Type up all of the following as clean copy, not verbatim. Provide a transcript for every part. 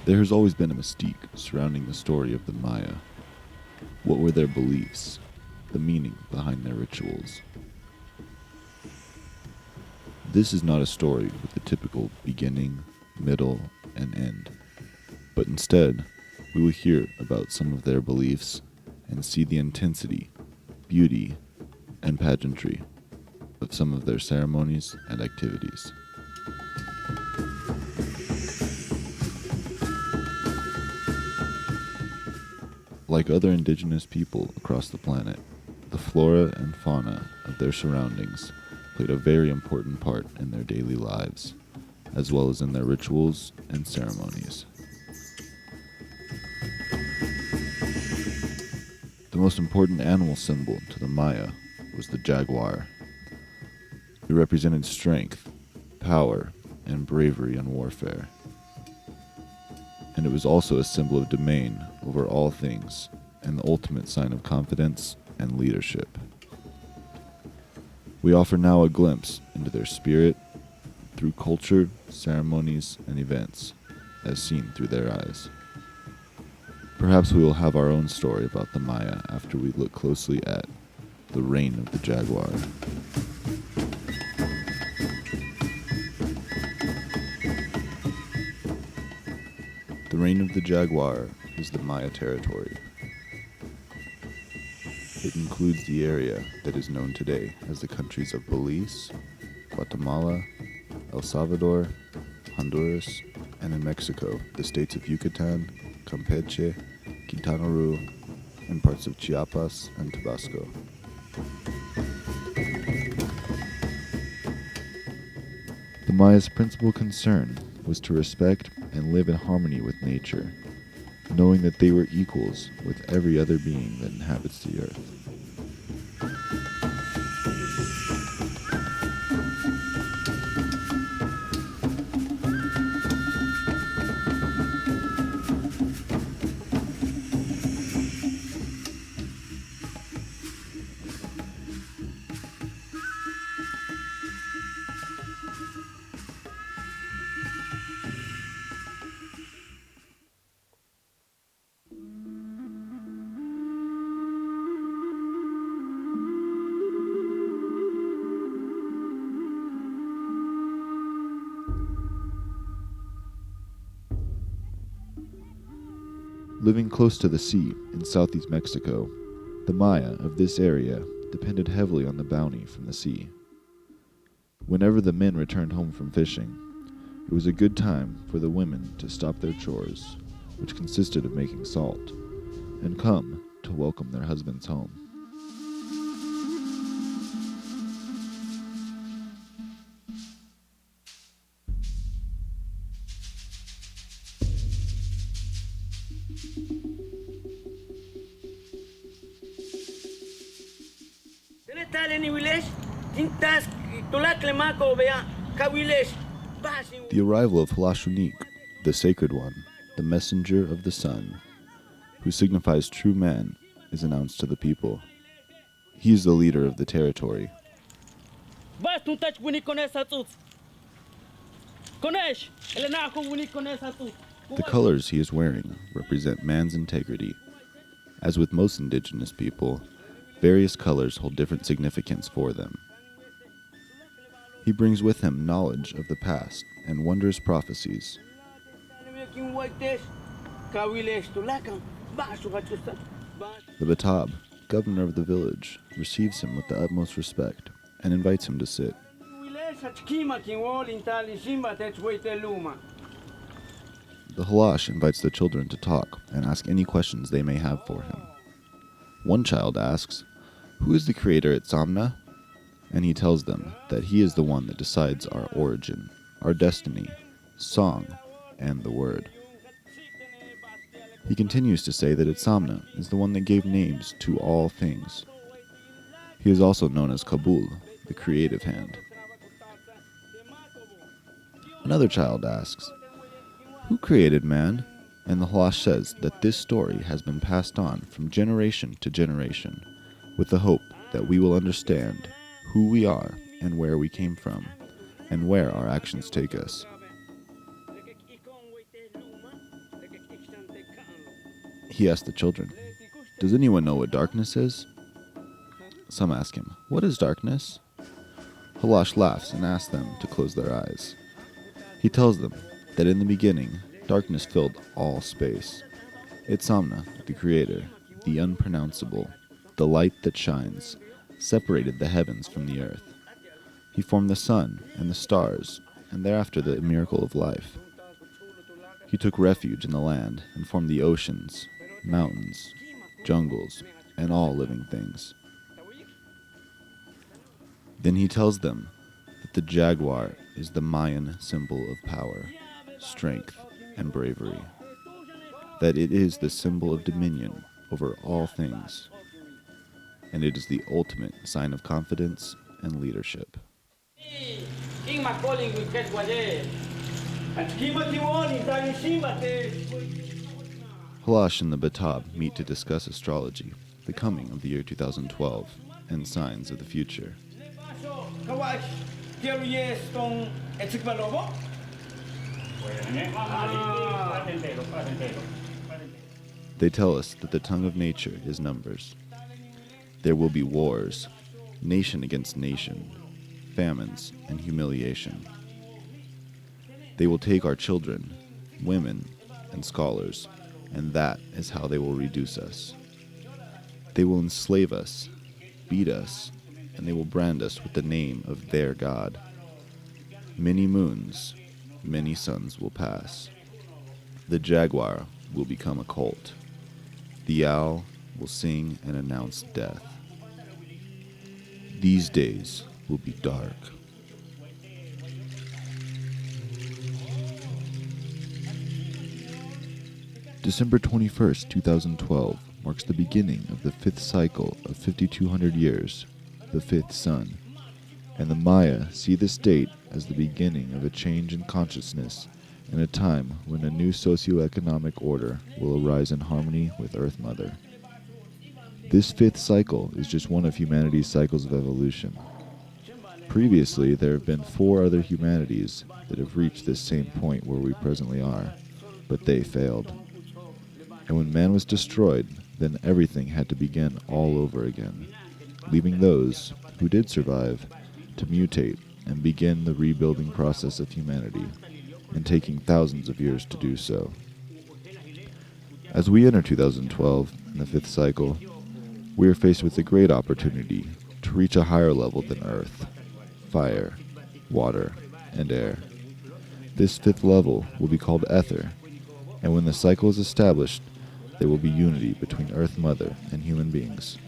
There has always been a mystique surrounding the story of the Maya. What were their beliefs, the meaning behind their rituals? This is not a story with a typical beginning, middle, and end, but instead, we will hear about some of their beliefs and see the intensity, beauty, and pageantry of some of their ceremonies and activities. Like other indigenous people across the planet, the flora and fauna of their surroundings played a very important part in their daily lives, as well as in their rituals and ceremonies. The most important animal symbol to the Maya was the jaguar. It represented strength, power, and bravery in warfare. And it was also a symbol of domain over all things and the ultimate sign of confidence and leadership. We offer now a glimpse into their spirit through culture, ceremonies, and events, as seen through their eyes. Perhaps we will have our own story about the Maya after we look closely at the reign of the jaguar. The reign of the jaguar is the Maya territory. It includes the area that is known today as the countries of Belize, Guatemala, El Salvador, Honduras, and in Mexico, the states of Yucatan, Campeche, Quintana Roo, and parts of Chiapas and Tabasco. The Maya's principal concern was to respect and live in harmony with nature, knowing that they were equals with every other being that inhabits the earth. Living close to the sea in southeast Mexico, the Maya of this area depended heavily on the bounty from the sea. Whenever the men returned home from fishing, it was a good time for the women to stop their chores, which consisted of making salt, and come to welcome their husbands home. The arrival of Halashunik, the sacred one, the messenger of the sun, who signifies true man, is announced to the people. He is the leader of the territory. The colors he is wearing represent man's integrity. As with most indigenous people, various colors hold different significance for them. He brings with him knowledge of the past and wondrous prophecies. The Batab, governor of the village, receives him with the utmost respect and invites him to sit. The Halash invites the children to talk and ask any questions they may have for him. One child asks, "Who is the creator at Samna?" And he tells them that he is the one that decides our origin, our destiny, song, and the word. He continues to say that Itzamna is the one that gave names to all things. He is also known as Kabul, the creative hand. Another child asks, "Who created man?" And the Halash says that this story has been passed on from generation to generation, with the hope that we will understand who we are and where we came from, and where our actions take us. He asked the children, "Does anyone know what darkness is?" Some ask him, "What is darkness?" Halash laughs and asks them to close their eyes. He tells them that in the beginning, darkness filled all space. Itzamna, the creator, the unpronounceable, the light that shines, separated the heavens from the earth. He formed the sun and the stars, and thereafter the miracle of life. He took refuge in the land and formed the oceans, mountains, jungles, and all living things. Then he tells them that the jaguar is the Mayan symbol of power, strength, and bravery. That it is the symbol of dominion over all things. And it is the ultimate sign of confidence and leadership. Halash and the Batab meet to discuss astrology, the coming of the year 2012, and signs of the future. They tell us that the tongue of nature is numbers. There will be wars, nation against nation, famines, and humiliation. They will take our children, women, and scholars, and that is how they will reduce us. They will enslave us, beat us, and they will brand us with the name of their God. Many moons, many suns will pass. The jaguar will become a cult. The owl will sing and announce death. These days will be dark. December 21st, 2012 marks the beginning of the fifth cycle of 5,200 years, the fifth sun, and the Maya see this date as the beginning of a change in consciousness and a time when a new socioeconomic order will arise in harmony with Earth Mother. This fifth cycle is just one of humanity's cycles of evolution. Previously, there have been 4 other humanities that have reached this same point where we presently are, but they failed. And when man was destroyed, then everything had to begin all over again, leaving those who did survive to mutate and begin the rebuilding process of humanity, and taking thousands of years to do so. As we enter 2012 in the fifth cycle, we are faced with a great opportunity to reach a higher level than earth, fire, water, and air. This fifth level will be called ether, and when the cycle is established, there will be unity between Earth Mother and human beings.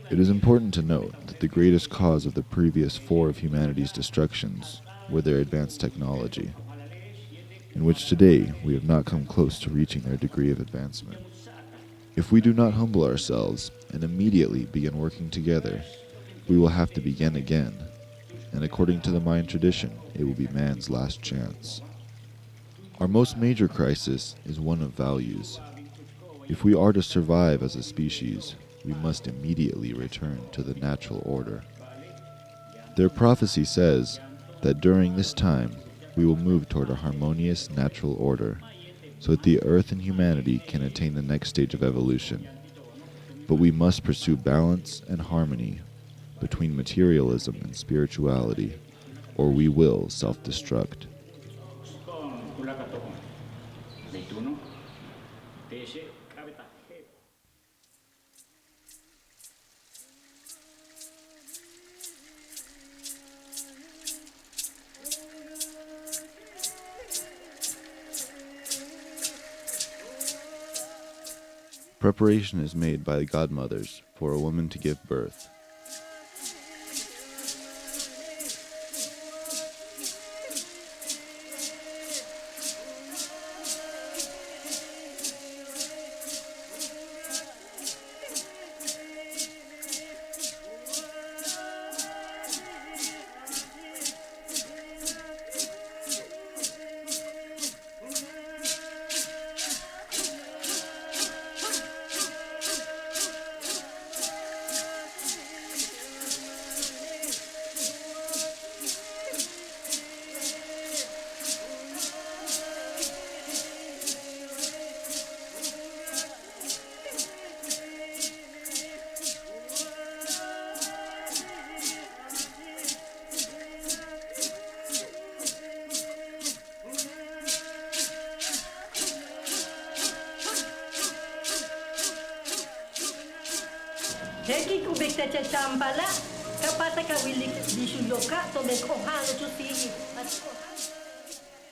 It is important to note that the greatest cause of the previous 4 of humanity's destructions were their advanced technology, in which today we have not come close to reaching their degree of advancement. If we do not humble ourselves and immediately begin working together, we will have to begin again, and according to the Mayan tradition, it will be man's last chance. Our most major crisis is one of values. If we are to survive as a species, we must immediately return to the natural order. Their prophecy says that during this time, we will move toward a harmonious natural order, so that the earth and humanity can attain the next stage of evolution. But we must pursue balance and harmony between materialism and spirituality, or we will self-destruct. Preparation is made by the godmothers for a woman to give birth. Heki kubikta cha chambala, kapata ka wili dishu yoka, to make ohano to see.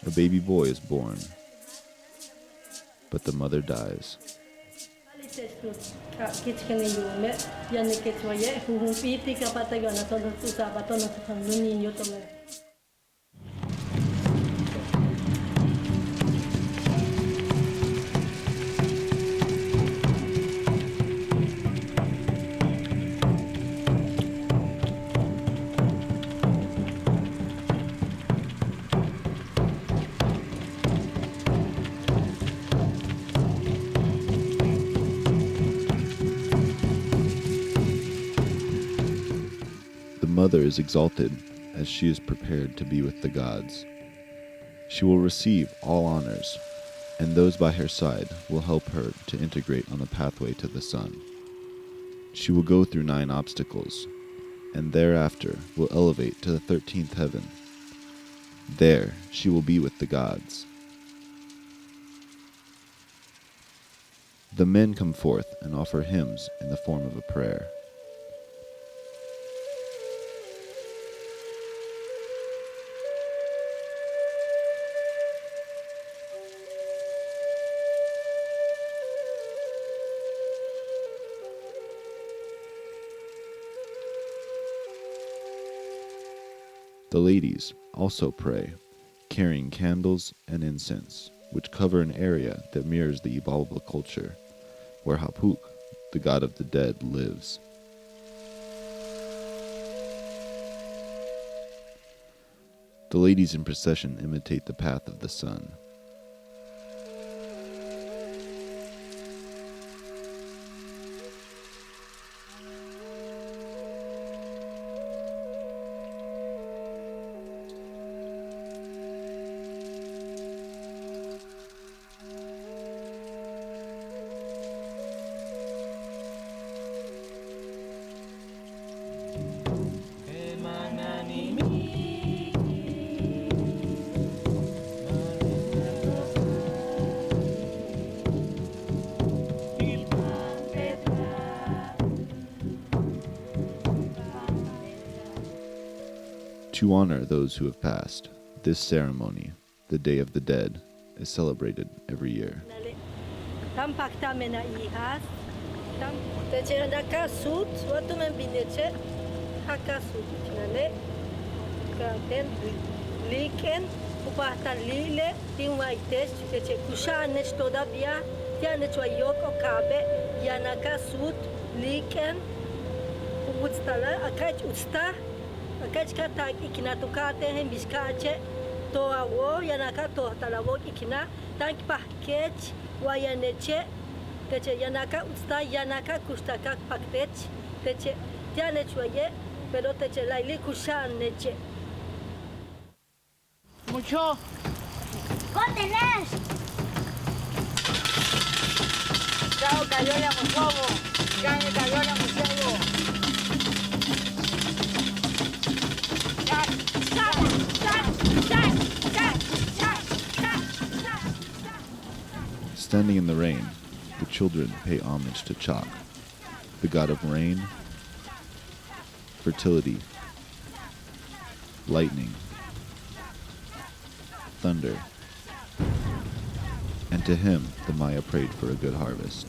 A baby boy is born, but the mother dies. The mother is exalted as she is prepared to be with the gods. She will receive all honors, and those by her side will help her to integrate on the pathway to the sun. She will go through 9 obstacles, and thereafter will elevate to the 13th heaven. There she will be with the gods. The men come forth and offer hymns in the form of a prayer. The ladies also pray, carrying candles and incense, which cover an area that mirrors the Ibalba culture, where Hapuk, the god of the dead, lives. The ladies in procession imitate the path of the sun. To honor those who have passed, this ceremony, the Day of the Dead, is celebrated every year. Akachka tak ikinatukate hem biskache to awo yanaka to talawo ikina tank pakech wayaneche teche yanaka usta yanaka kustaka paktech teche tianechwaye pero teche laili kushaneche mucho ¡Cótenes! Chao cayó ya muchobo ya me cayó ya muchobo Standing in the rain, the children pay homage to Chak, the god of rain, fertility, lightning, thunder, and to him the Maya prayed for a good harvest.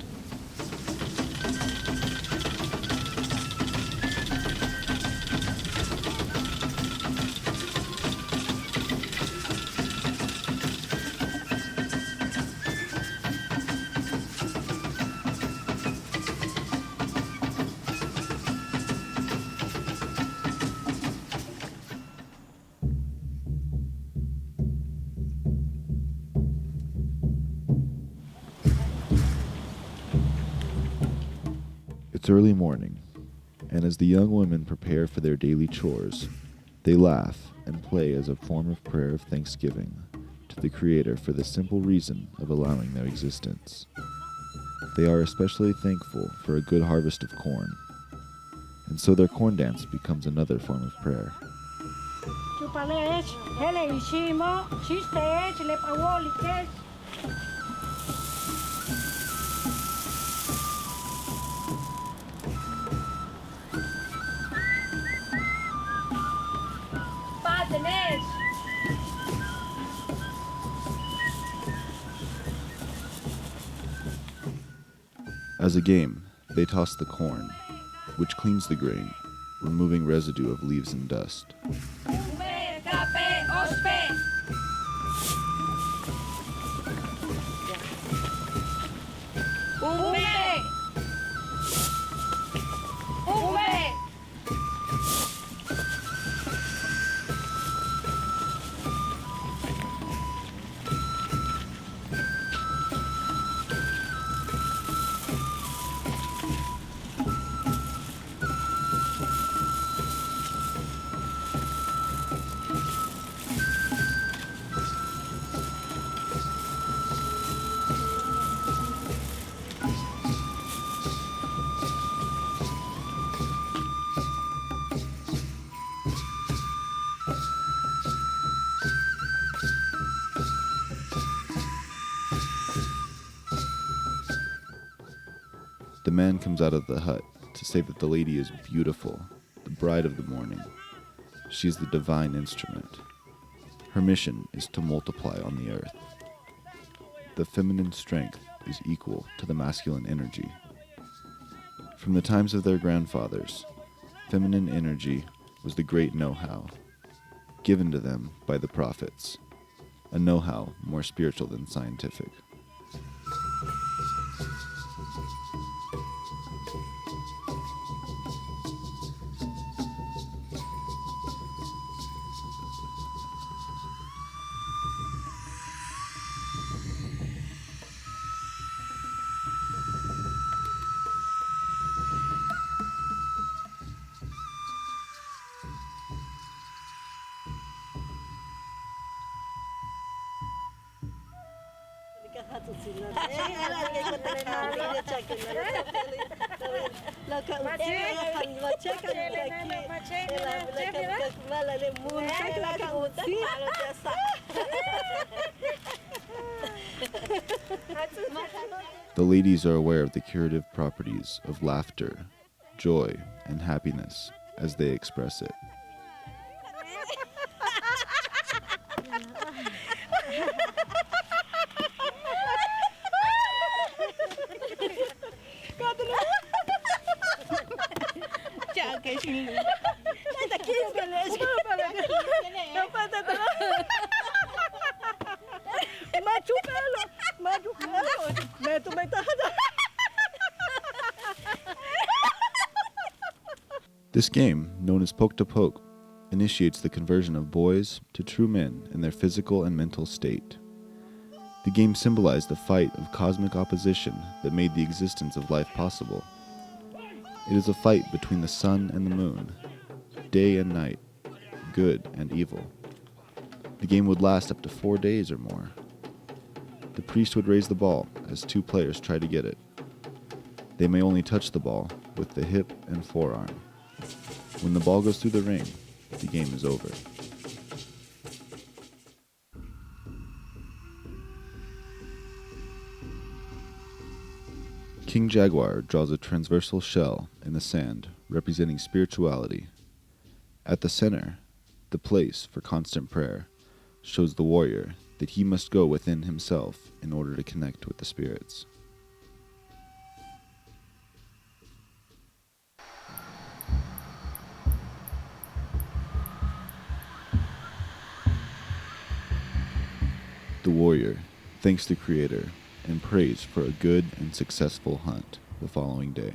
It's early morning, and as the young women prepare for their daily chores, they laugh and play as a form of prayer of thanksgiving to the Creator for the simple reason of allowing their existence. They are especially thankful for a good harvest of corn, and so their corn dance becomes another form of prayer. As a game, they toss the corn, which cleans the grain, removing residue of leaves and dust. The man comes out of the hut to say that the lady is beautiful, the bride of the morning. She is the divine instrument. Her mission is to multiply on the earth. The feminine strength is equal to the masculine energy. From the times of their grandfathers, feminine energy was the great know-how, given to them by the prophets, a know-how more spiritual than scientific. The ladies are aware of the curative properties of laughter, joy, and happiness as they express it. This game, known as Poke to Poke, initiates the conversion of boys to true men in their physical and mental state. The game symbolized the fight of cosmic opposition that made the existence of life possible. It is a fight between the sun and the moon, day and night, good and evil. The game would last up to 4 days or more. The priest would raise the ball as two players try to get it. They may only touch the ball with the hip and forearm. When the ball goes through the ring, the game is over. King Jaguar draws a transversal shell in the sand representing spirituality. At the center, the place for constant prayer, shows the warrior that he must go within himself in order to connect with the spirits. The warrior thanks the Creator and prays for a good and successful hunt the following day.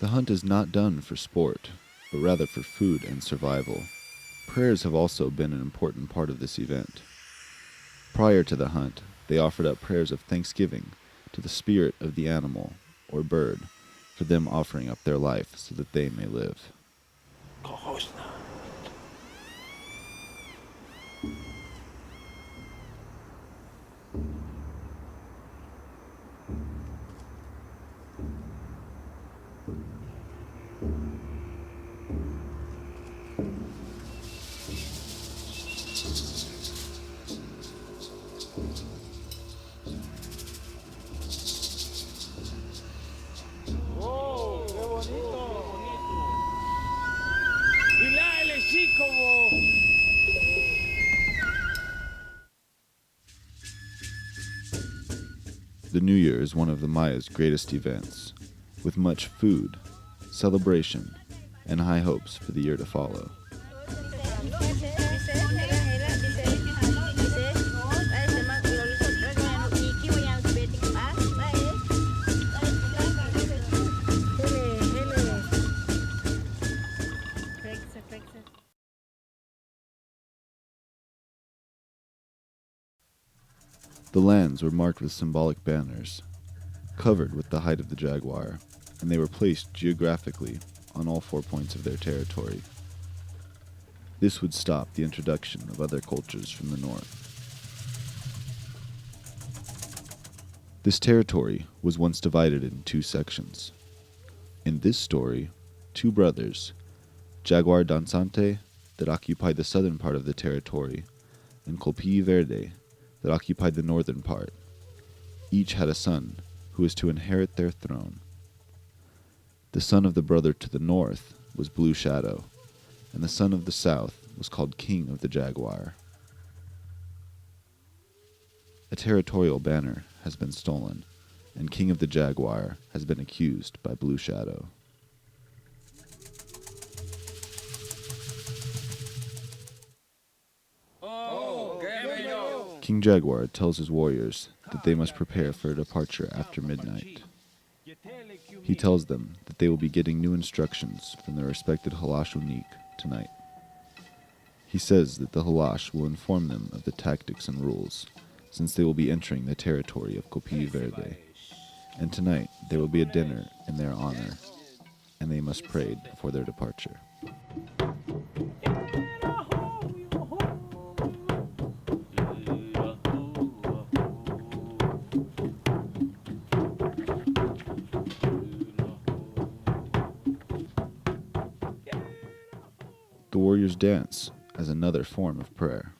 The hunt is not done for sport, but rather for food and survival. Prayers have also been an important part of this event. Prior to the hunt, they offered up prayers of thanksgiving to the spirit of the animal or bird for them offering up their life so that they may live. Oh, qué bonito. Y la el chico. The New Year is one of the Maya's greatest events, with much food, celebration, and high hopes for the year to follow. The lands were marked with symbolic banners, covered with the height of the Jaguar, and they were placed geographically on all 4 points of their territory. This would stop the introduction of other cultures from the north. This territory was once divided in 2 sections. In this story, 2 brothers, Jaguar Danzante, that occupied the southern part of the territory, and Colpilli Verde, that occupied the northern part, each had a son who was to inherit their throne. The son of the brother to the north was Blue Shadow, and the son of the south was called King of the Jaguar. A territorial banner has been stolen, and King of the Jaguar has been accused by Blue Shadow. King Jaguar tells his warriors that they must prepare for a departure after midnight. He tells them that they will be getting new instructions from their respected Halashunik tonight. He says that the Halash will inform them of the tactics and rules, since they will be entering the territory of Colpilli Verde. And tonight there will be a dinner in their honor, and they must pray before their departure. The warriors dance as another form of prayer.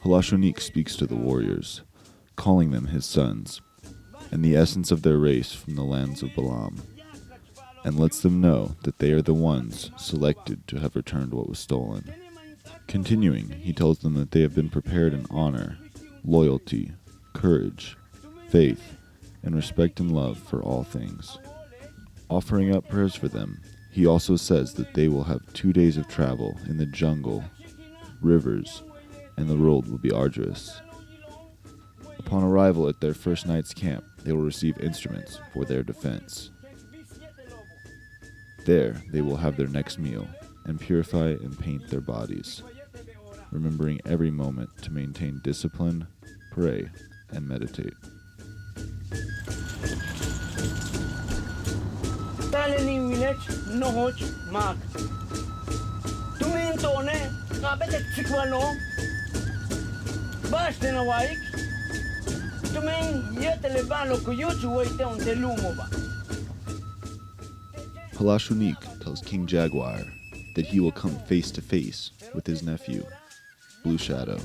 Halashunik speaks to the warriors, calling them his sons, and the essence of their race from the lands of Balaam, and lets them know that they are the ones selected to have returned what was stolen. Continuing, he tells them that they have been prepared in honor, loyalty, courage, faith, and respect and love for all things. Offering up prayers for them, he also says that they will have 2 days of travel in the jungle, rivers, and the road will be arduous. Upon arrival at their first night's camp, they will receive instruments for their defense. There, they will have their next meal and purify and paint their bodies, remembering every moment to maintain discipline, pray, and meditate. Taleni village no hoch mark. Tumin tone kabete tsikvano. Baste na waik. Tumin yetele balo kuyuchu waite on telumo ba. Halashunik tells King Jaguar that he will come face to face with his nephew, Blue Shadow,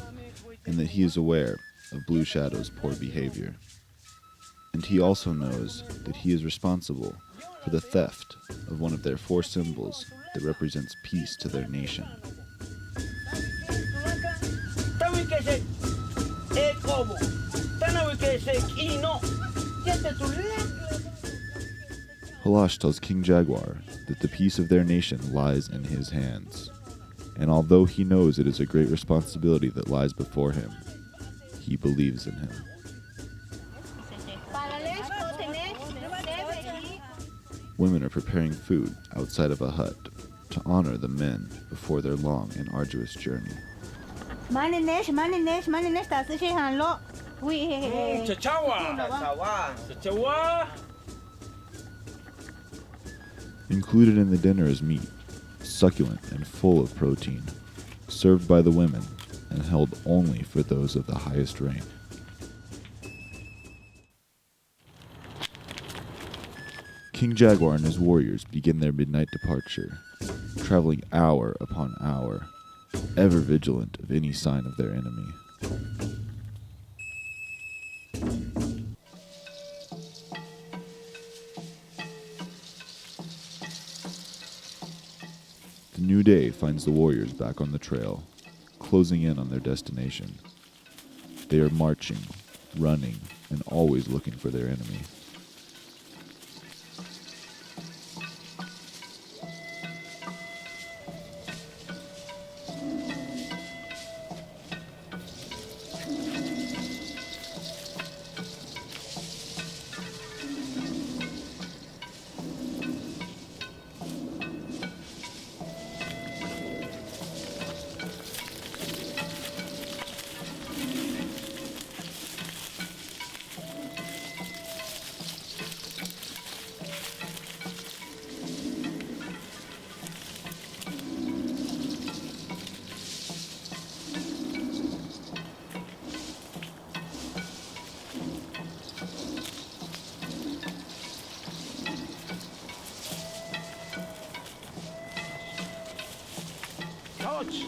and that he is aware of Blue Shadow's poor behavior. And he also knows that he is responsible for the theft of one of their 4 symbols that represents peace to their nation. Halash tells King Jaguar that the peace of their nation lies in his hands, and although he knows it is a great responsibility that lies before him, he believes in him. Women are preparing food outside of a hut to honor the men before their long and arduous journey. Chachawa. Chachawa. Included in the dinner is meat, succulent and full of protein, served by the women and held only for those of the highest rank. King Jaguar and his warriors begin their midnight departure, traveling hour upon hour, ever vigilant of any sign of their enemy. The new day finds the warriors back on the trail, closing in on their destination. They are marching, running, and always looking for their enemy. Touch.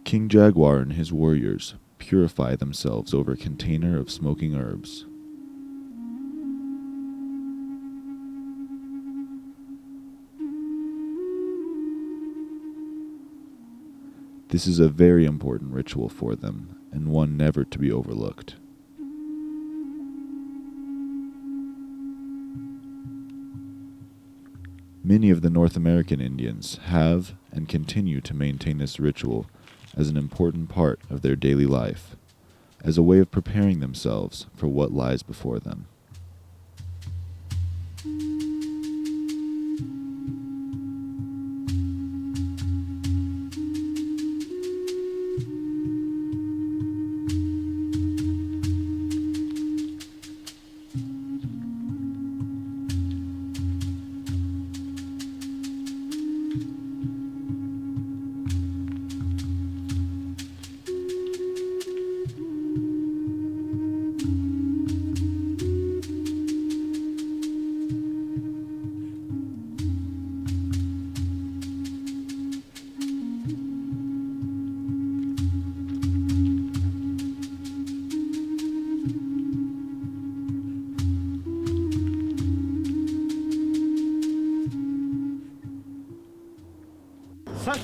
King Jaguar and his warriors purify themselves over a container of smoking herbs. This is a very important ritual for them, and one never to be overlooked. Many of the North American Indians have and continue to maintain this ritual as an important part of their daily life, as a way of preparing themselves for what lies before them.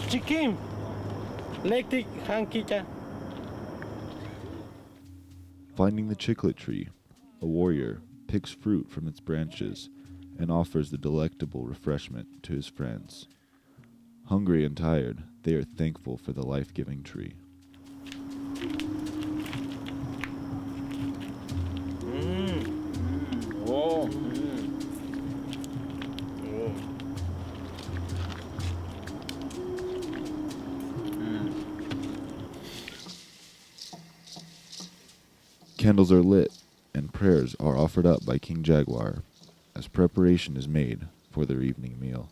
Chikim, lektik hankicha. Finding the chiclet tree, a warrior picks fruit from its branches and offers the delectable refreshment to his friends. Hungry and tired, they are thankful for the life-giving tree. Oh. Candles are lit, and prayers are offered up by King Jaguar as preparation is made for their evening meal,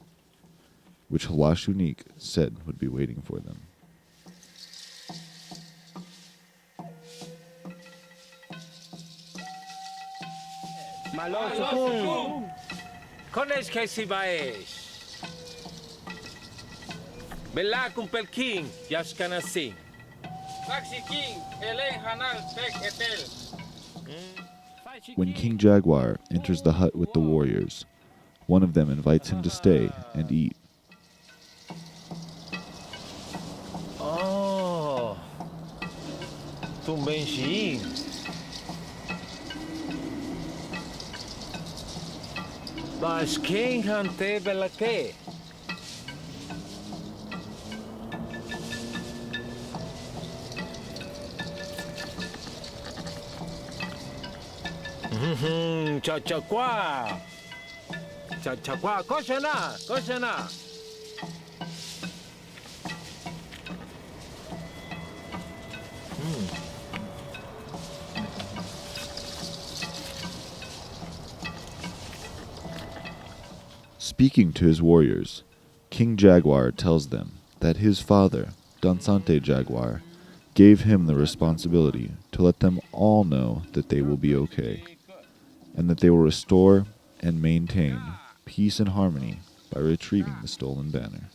which Halashunik said would be waiting for them. Malo sukung. Kones que si baesh. Bella kumpel king, yashkana sing. Taxi King, ele hanal pek etel. When King Jaguar enters the hut with the warriors, one of them invites him to stay and eat. Oh, tumbenjin. Mas king hante bella ke. Chachakwa. Chachakwa, koshana, koshana. Speaking to his warriors, King Jaguar tells them that his father, Dansante Jaguar, gave him the responsibility to let them all know that they will be okay, and that they will restore and maintain peace and harmony by retrieving the stolen banner.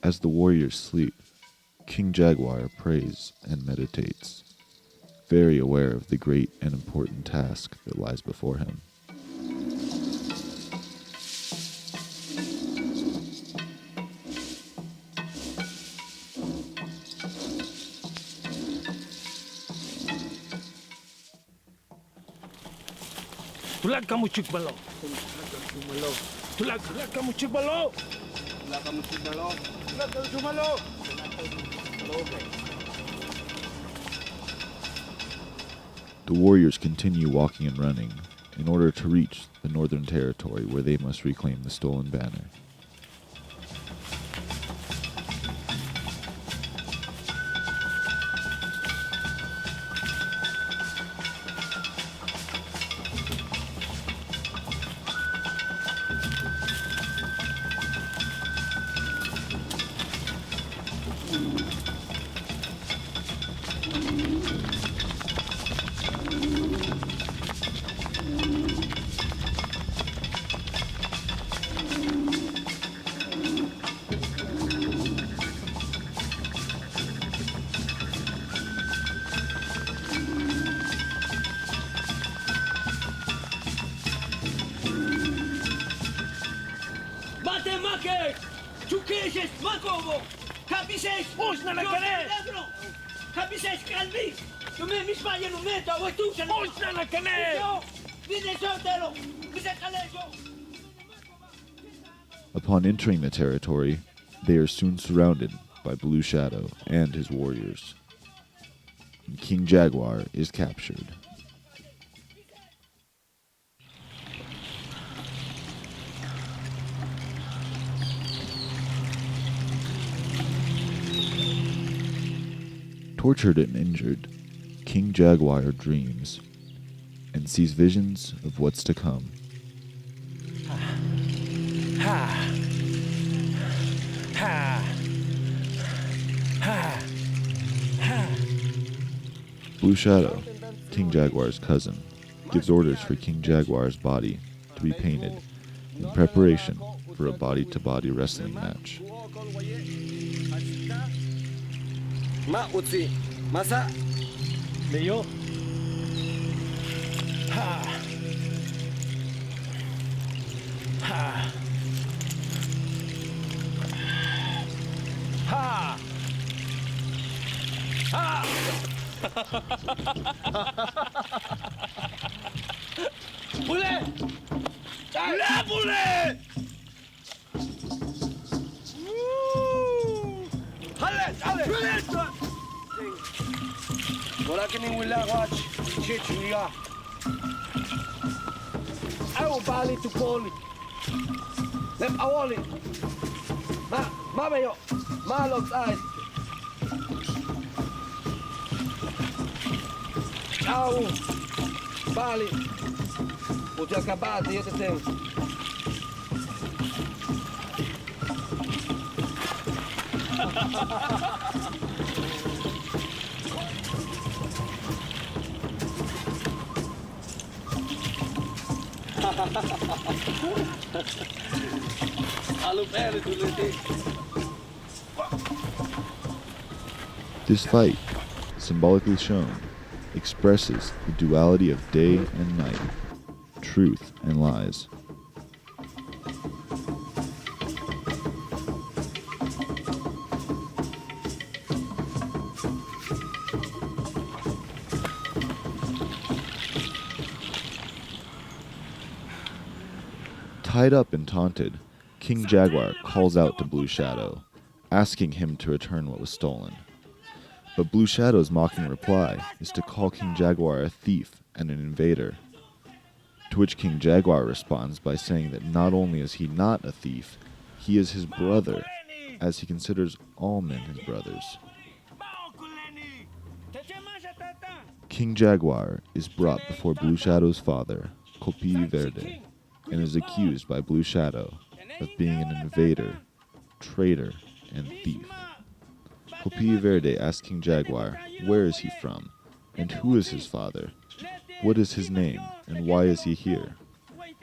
As the warriors sleep, King Jaguar prays and meditates, very aware of the great and important task that lies before him. Tulag kamu cik balo. Tulag kamu cik balo. The warriors continue walking and running in order to reach the northern territory where they must reclaim the stolen banner. Make! Chukeses, Makobo! Kapises! Push na nagkane! Kapises, Kalbi! Tume mismaya no meta, o tu se Push na nagkane! Telo! Kalejo! Upon entering the territory, they are soon surrounded by Blue Shadow and his warriors. And King Jaguar is captured. Tortured and injured, King Jaguar dreams and sees visions of what's to come. Ha! Ha! Ha! Ha! Blue Shadow, King Jaguar's cousin, gives orders for King Jaguar's body to be painted in preparation for a body-to-body wrestling match. Ma utsi, masa. Leo. Ha. Ha. Ha. Ha. Bule! La bule! ولكن ولا غاش شيتشنيا أو بالي تقولي لم أولي Mabayo, Malog's eyes. Au, Bali, Puti acabate, eu te tenho. This fight, symbolically shown, expresses the duality of day and night, truth and lies. Tied up and taunted, King Jaguar calls out to Blue Shadow, asking him to return what was stolen. But Blue Shadow's mocking reply is to call King Jaguar a thief and an invader. To which King Jaguar responds by saying that not only is he not a thief, he is his brother, as he considers all men his brothers. King Jaguar is brought before Blue Shadow's father, Kopi Verde, and is accused by Blue Shadow of being an invader, traitor, and thief. Kopi Verde asks King Jaguar where is he from, and who is his father, what is his name, and why is he here.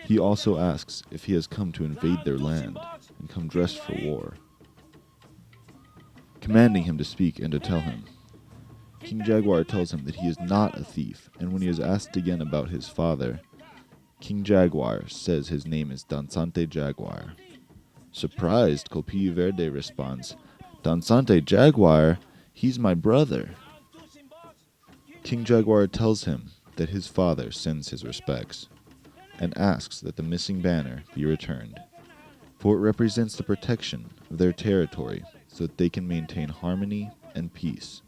He also asks if he has come to invade their land and come dressed for war. Commanding him to speak and to tell him, King Jaguar tells him that he is not a thief, and when he is asked again about his father, King Jaguar says his name is Dansante Jaguar. Surprised, Kopi Verde responds, Dansante Jaguar? He's my brother. King Jaguar tells him that his father sends his respects, and asks that the missing banner be returned, for it represents the protection of their territory so that they can maintain harmony and peace.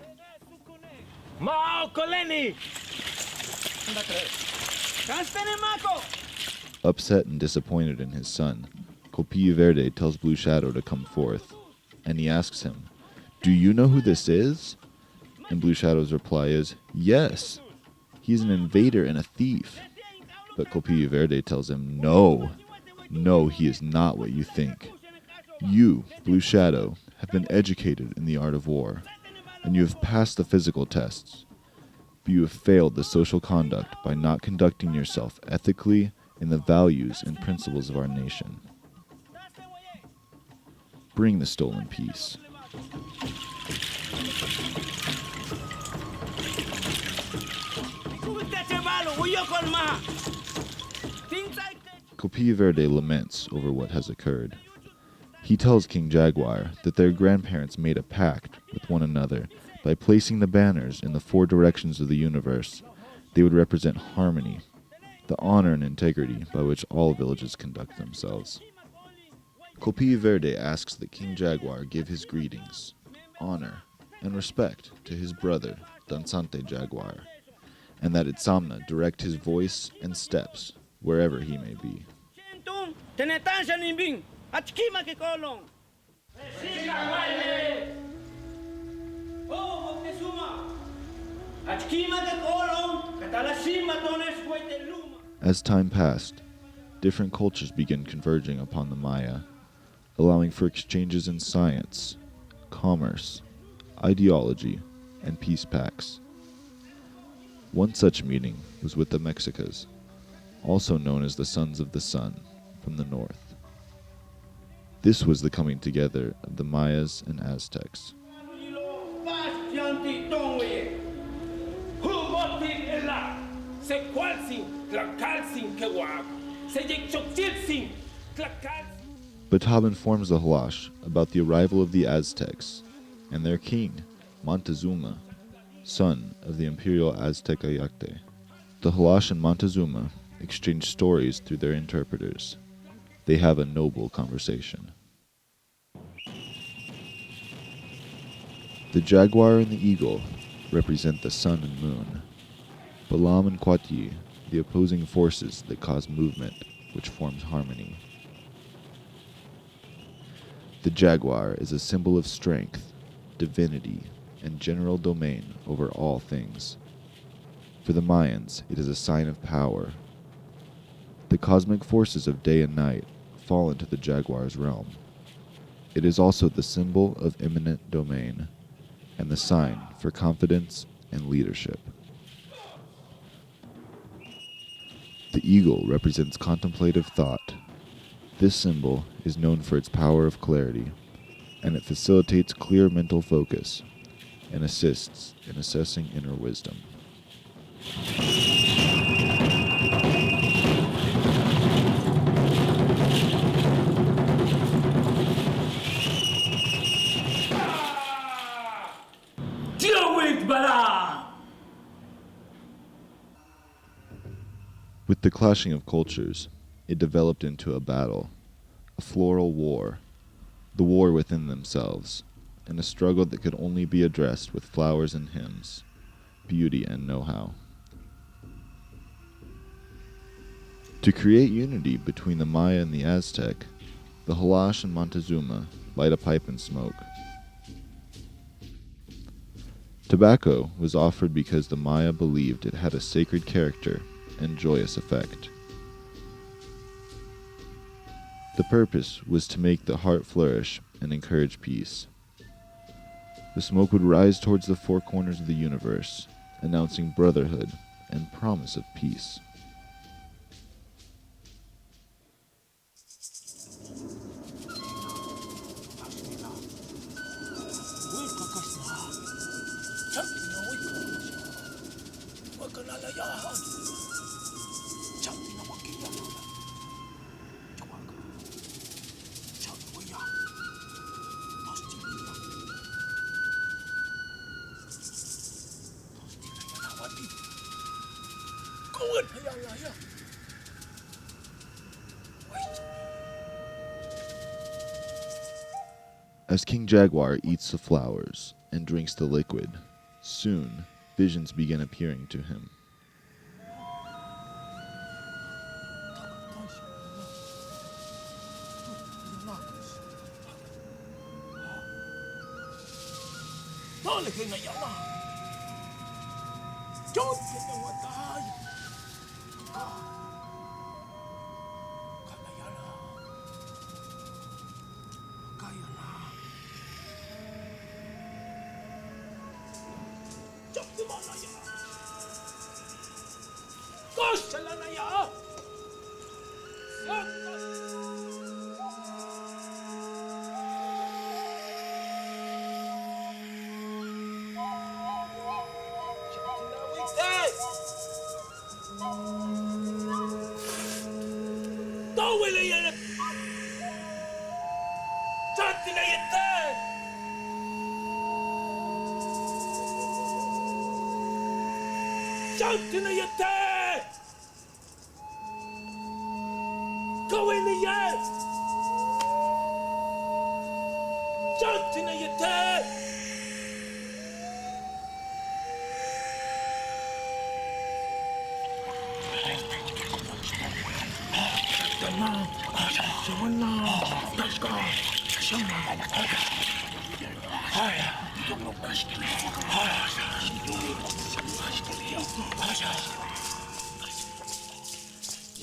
Upset and disappointed in his son, Kopi Verde tells Blue Shadow to come forth, and he asks him, "Do you know who this is?" And Blue Shadow's reply is, "Yes, he's an invader and a thief." But Kopi Verde tells him, No, he is not what you think. You, Blue Shadow, have been educated in the art of war, and you have passed the physical tests, but you have failed the social conduct by not conducting yourself ethically in the values and principles of our nation. Bring the stolen peace. Kopi Verde laments over what has occurred. He tells King Jaguar that their grandparents made a pact with one another by placing the banners in the four directions of the universe. They would represent harmony, the honor and integrity by which all villages conduct themselves. Kopi Verde asks that King Jaguar give his greetings, honor, and respect to his brother, Dansante Jaguar, and that Itzamna direct his voice and steps wherever he may be. As time passed, different cultures began converging upon the Maya, allowing for exchanges in science, commerce, ideology, and peace pacts. One such meeting was with the Mexicas, also known as the Sons of the Sun, from the north. This was the coming together of the Mayas and Aztecs. Batab informs the Halash about the arrival of the Aztecs and their king, Montezuma, son of the imperial Aztec Ayacte. The Halash and Montezuma exchange stories through their interpreters. They have a noble conversation. The jaguar and the eagle represent the sun and moon. Balam and Kwati, the opposing forces that cause movement, which forms harmony. The jaguar is a symbol of strength, divinity, and general domain over all things. For the Mayans, it is a sign of power. The cosmic forces of day and night fall into the jaguar's realm. It is also the symbol of eminent domain and the sign for confidence and leadership. The eagle represents contemplative thought. This symbol is known for its power of clarity, and it facilitates clear mental focus and assists in assessing inner wisdom. With the clashing of cultures, it developed into a battle, a floral war, the war within themselves, and a struggle that could only be addressed with flowers and hymns, beauty and know-how. To create unity between the Maya and the Aztec, the Halash and Montezuma light a pipe and smoke. Tobacco was offered because the Maya believed it had a sacred character and joyous effect. The purpose was to make the heart flourish and encourage peace. The smoke would rise towards the four corners of the universe, announcing brotherhood and promise of peace. As King Jaguar eats the flowers and drinks the liquid, soon visions begin appearing to him.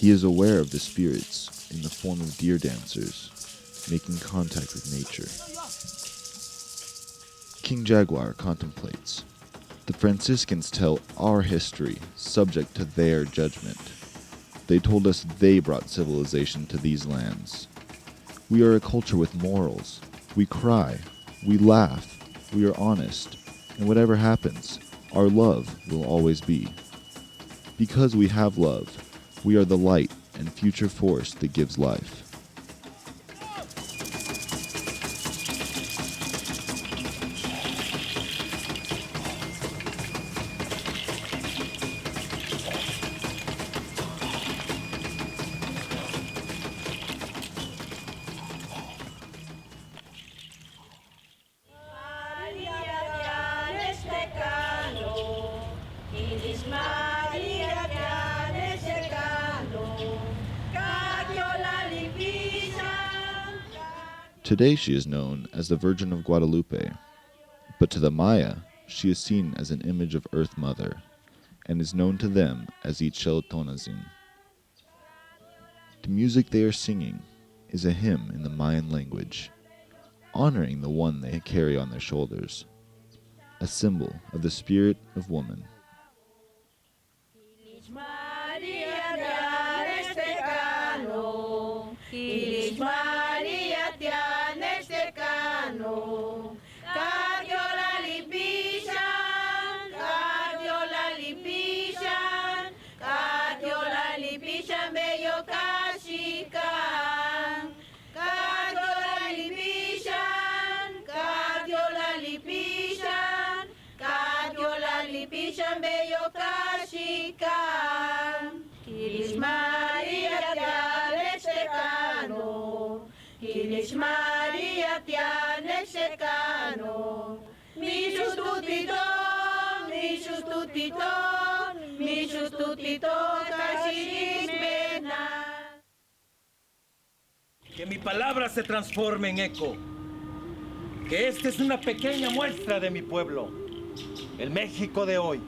He is aware of the spirits in the form of deer dancers, making contact with nature. King Jaguar contemplates. The Franciscans tell our history, subject to their judgment. They told us they brought civilization to these lands. We are a culture with morals. We cry. We laugh. We are honest. And whatever happens, our love will always be. Because we have love, we are the light and future force that gives life. Today she is known as the Virgin of Guadalupe, but to the Maya, she is seen as an image of Earth Mother, and is known to them as Tonazin. The music they are singing is a hymn in the Mayan language, honoring the one they carry on their shoulders, a symbol of the spirit of woman. Que mi palabra se transforme en eco. Que esta es una pequeña muestra de mi pueblo, el México de hoy.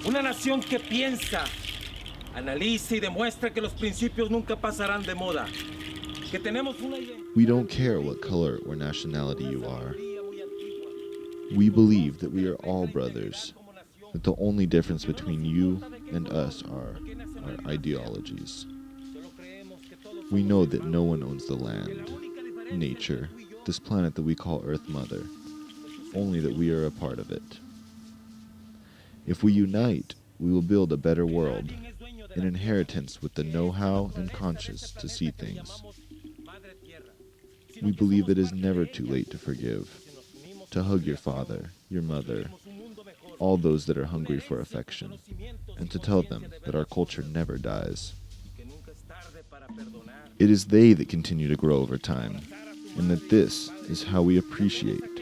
Una nación que piensa, analiza y demuestra que los principios nunca pasarán de moda. Que tenemos una We don't care what color or nationality you are. We believe that we are all brothers, that the only difference between you and us are our ideologies. We know that no one owns the land, nature, this planet that we call Earth Mother, only that we are a part of it. If we unite, we will build a better world, an inheritance with the know-how and conscience to see things. We believe it is never too late to forgive, to hug your father, your mother, all those that are hungry for affection, and to tell them that our culture never dies. It is they that continue to grow over time, and that this is how we appreciate,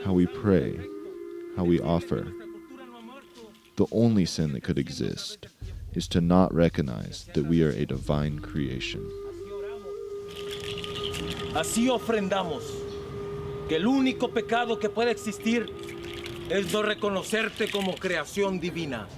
how we pray, how we offer. The only sin that could exist is to not recognize that we are a divine creation. Así ofrendamos que el único pecado que puede existir es no reconocerte como creación divina.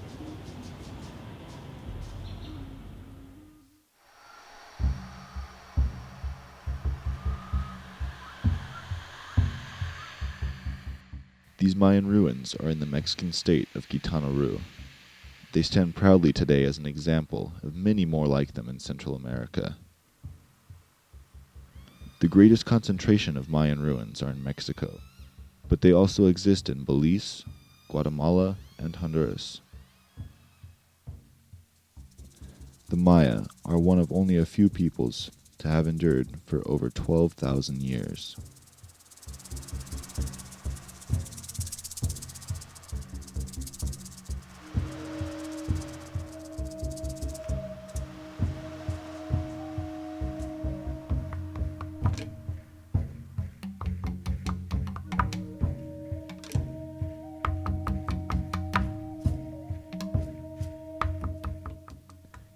These Mayan ruins are in the Mexican state of Quintana Roo. They stand proudly today as an example of many more like them in Central America. The greatest concentration of Mayan ruins are in Mexico, but they also exist in Belize, Guatemala, and Honduras. The Maya are one of only a few peoples to have endured for over 12,000 years.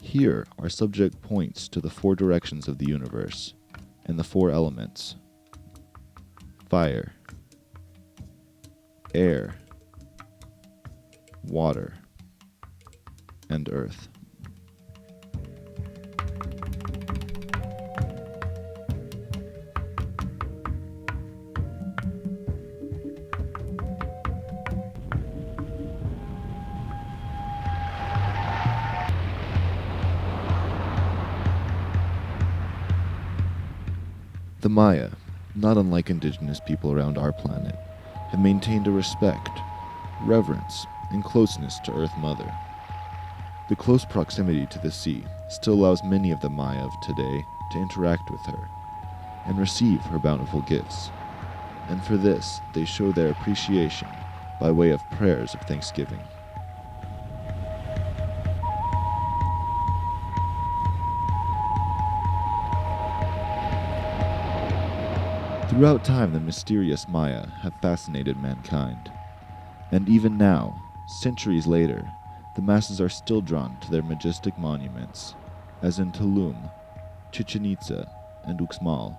Here, our subject points to the four directions of the universe and the four elements: fire, air, water, and earth. The Maya, not unlike indigenous people around our planet, have maintained a respect, reverence, and closeness to Earth Mother. The close proximity to the sea still allows many of the Maya of today to interact with her and receive her bountiful gifts, and for this they show their appreciation by way of prayers of thanksgiving. Throughout time, the mysterious Maya have fascinated mankind. And even now, centuries later, the masses are still drawn to their majestic monuments, as in Tulum, Chichen Itza, and Uxmal,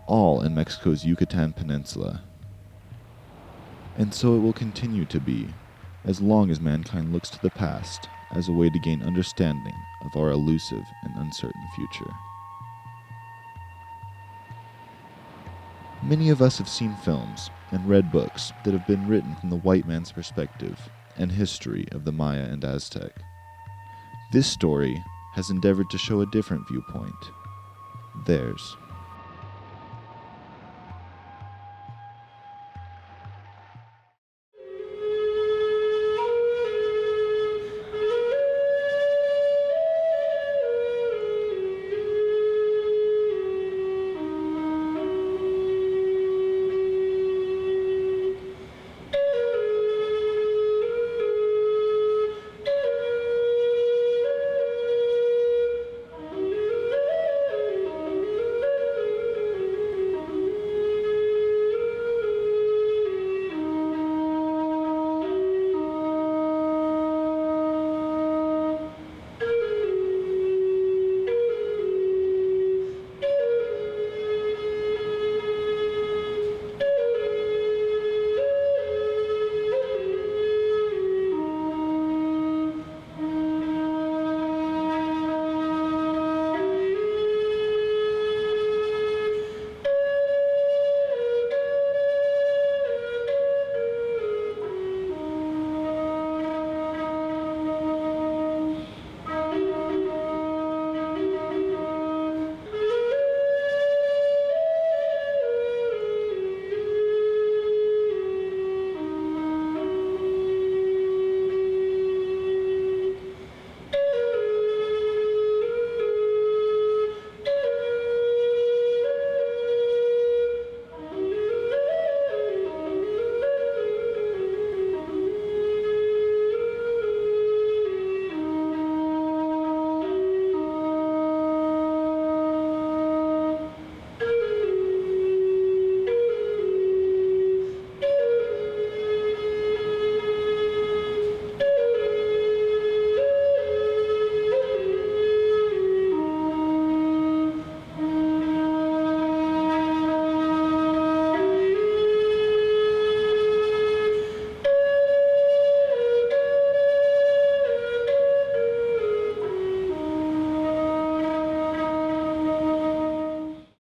all in Mexico's Yucatan Peninsula. And so it will continue to be, as long as mankind looks to the past as a way to gain understanding of our elusive and uncertain future. Many of us have seen films and read books that have been written from the white man's perspective and history of the Maya and Aztec. This story has endeavored to show a different viewpoint, theirs.